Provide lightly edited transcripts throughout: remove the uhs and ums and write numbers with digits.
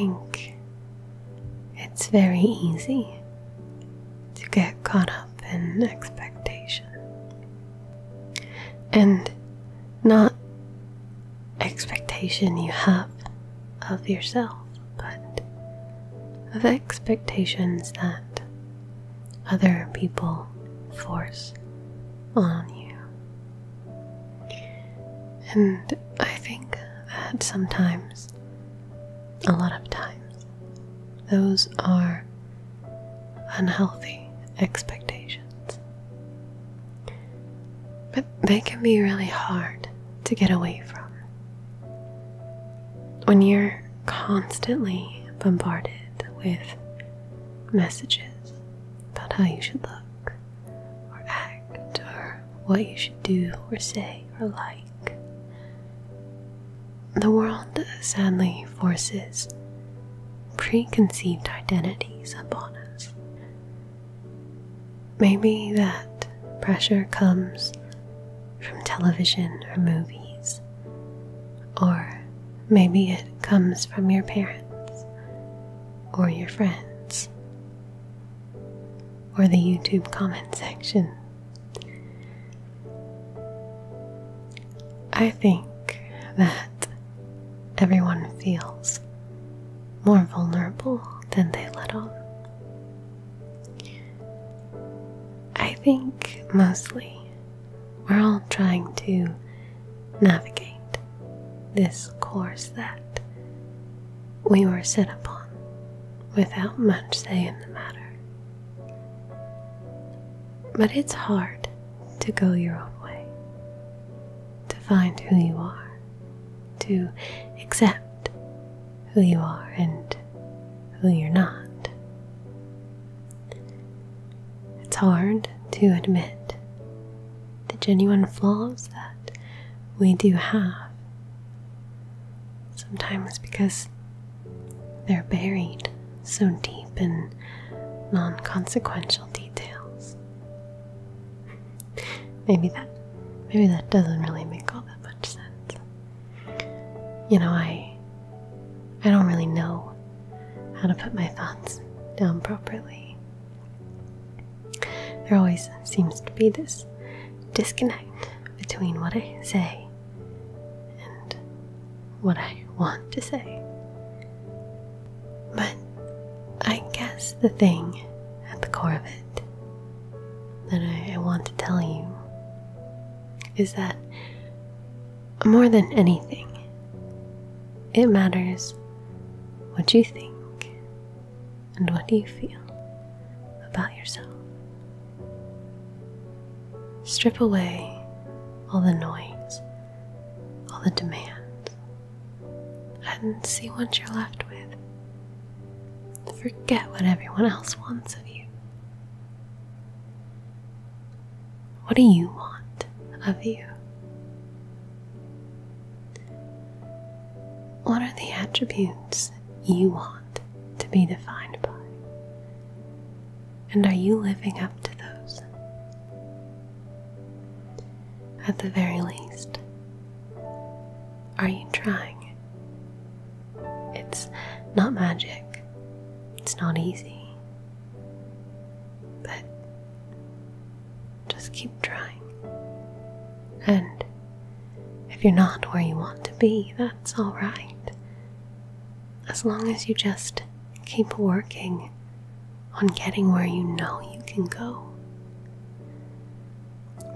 think it's very easy to get caught up in expectation. And not expectation you have of yourself, but of expectations that other people force on you. And I think that sometimes, a lot of times, those are unhealthy expectations. But they can be really hard to get away from. When you're constantly bombarded with messages about how you should look, or act, or what you should do, or say, or like, the world sadly forces preconceived identities upon us. Maybe that pressure comes from television or movies, or maybe it comes from your parents, or your friends, or the YouTube comment section. I think that everyone feels more vulnerable than they let on. I think mostly we're all trying to navigate this course that we were set upon without much say in the matter. But it's hard to go your own way, to find who you are, to accept who you are and who you're not. It's hard to admit the genuine flaws that we do have, sometimes because they're buried so deep in non-consequential details. Maybe that doesn't really make all that much sense. You know, I don't really know how to put my thoughts down properly. There always seems to be this disconnect between what I say and what I want to say. But I guess the thing at the core of it that I want to tell you is that more than anything, it matters what you think and what you feel about yourself. Strip away all the noise, all the demands, and see what you're left with. Forget what everyone else wants of you. What do you want of you? What are the attributes you want to be defined by? And are you living up to those? At the very least, are you trying? It's not magic. It's not easy. But just keep trying. And if you're not where you want to be, that's alright. As long as you just keep working on getting where you know you can go.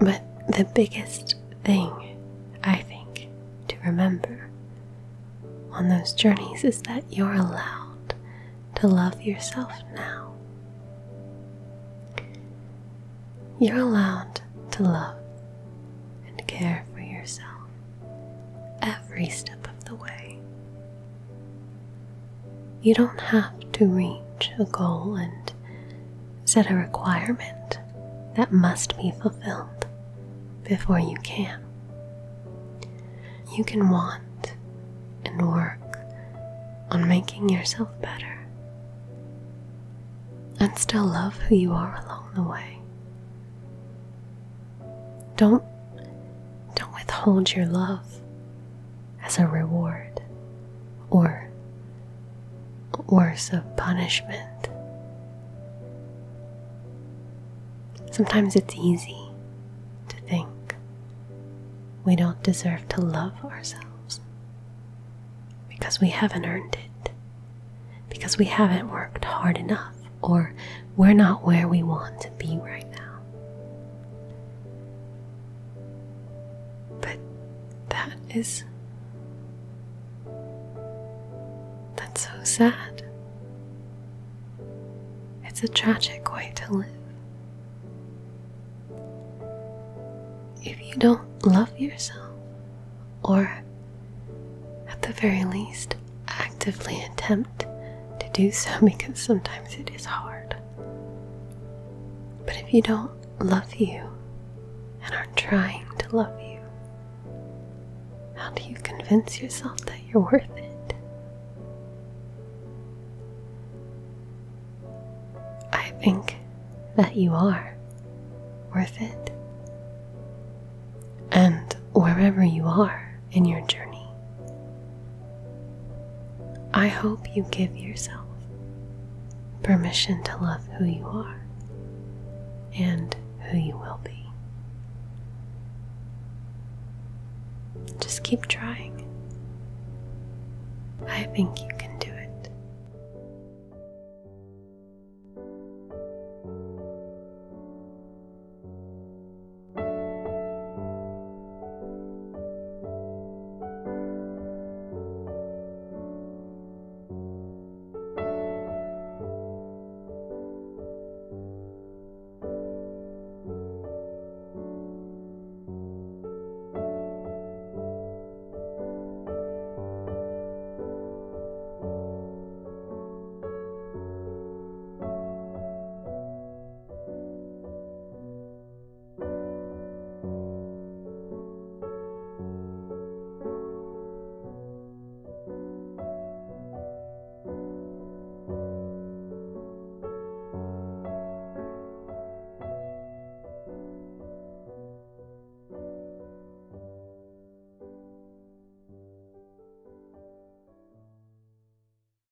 But the biggest thing, I think, to remember on those journeys is that you're allowed to love yourself now. You're allowed to love and care for yourself every step of the way. You don't have to reach a goal and set a requirement that must be fulfilled before you can. You can want and work on making yourself better and still love who you are along the way. Don't withhold your love as a reward or worse of punishment. Sometimes it's easy to think we don't deserve to love ourselves because we haven't earned it, because we haven't worked hard enough, or we're not where we want to be right now. But that's so sad. It's a tragic way to live. If you don't love yourself, or at the very least actively attempt to do so, because sometimes it is hard, but if you don't love you and are trying to love you, how do you convince yourself that you're worth it? I think that you are worth it. And wherever you are in your journey, I hope you give yourself permission to love who you are and who you will be. Just keep trying. I think you